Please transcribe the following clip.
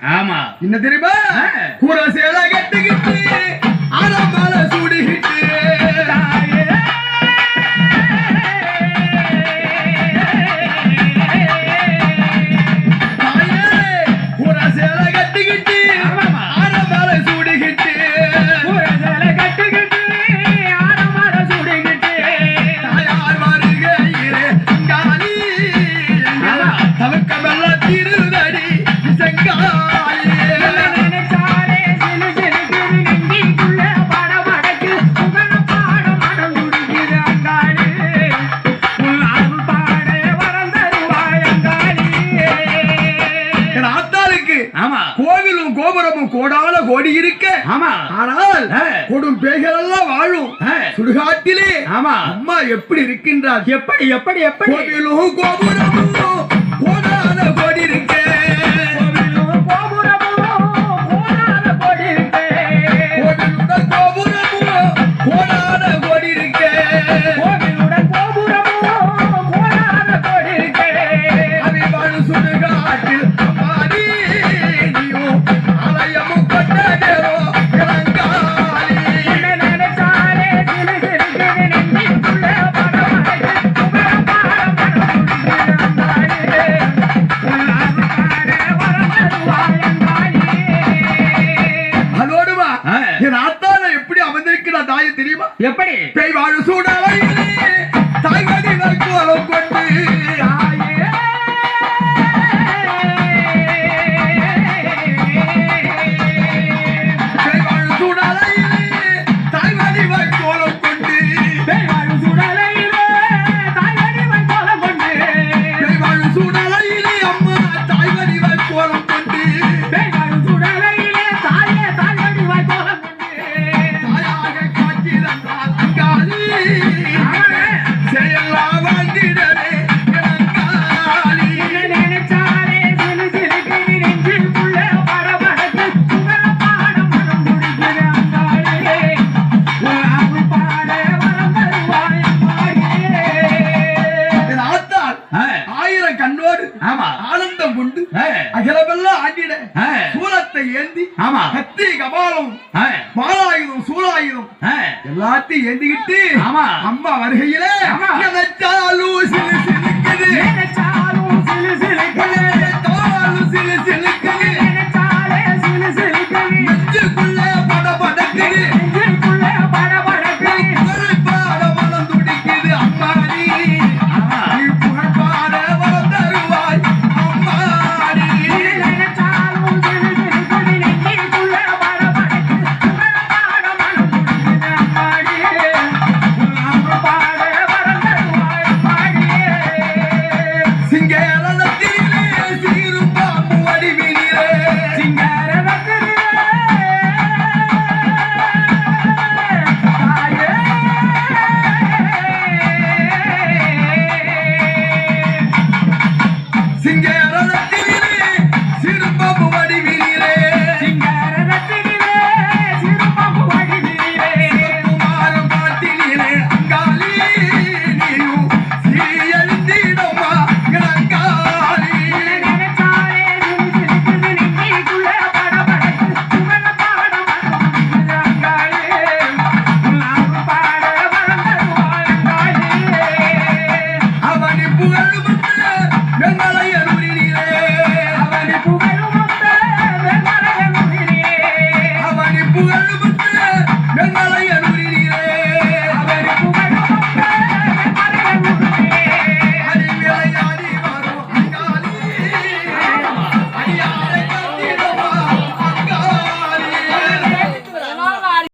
ஆமா என்ன தெரியுமா? கூற சேல கட்டிக்கிட்டு ஆரம்பல சூடிக்கிட்டு கூற சேல கட்டிக்கிட்டு ஆரம்பல சூடிக்கிட்டு தாயார் வருகையிலே காலி தவிர்க்க வெள்ள திருதடி கோவிலும் கோபுரமும் கோடான கோடி இருக்க ஆனால் கொடும் பேய்கள் எல்லாம் வாழும் சுடுகாட்டிலே அம்மா எப்படி இருக்கின்றார்? எப்படி எப்படி எப்படி கோவிலும் கோபுரமும் கோடான கோடி இருக்க தெரியுமா? எப்படி பேய் வாழ சூடலை தாய்மதி வர்க்கோலம் கொண்டு பேய் வாழ சூடலை தாய்மதி வர்க்கோலம் கொண்டு பேய் வாழ சூடலை தாய்மதி வர்க்கோலம் கொண்டு பேய் வாழ சூடலை அம்மா தாய்மதி வர்க்கோலம் கொண்டு பேய் வாழ சூடலை தாயே தாய்மதி வர்க்கோலம் ஆனந்தம் கொண்டு அகிலமெல்லாம் ஆண்டிட சூலத்தை ஏந்தி கத்தி கபாலம் பாலாயுதம் சூலாயுதம் எல்லாத்தையும் ஏந்திக்கிட்டு அம்மா வருகையிலே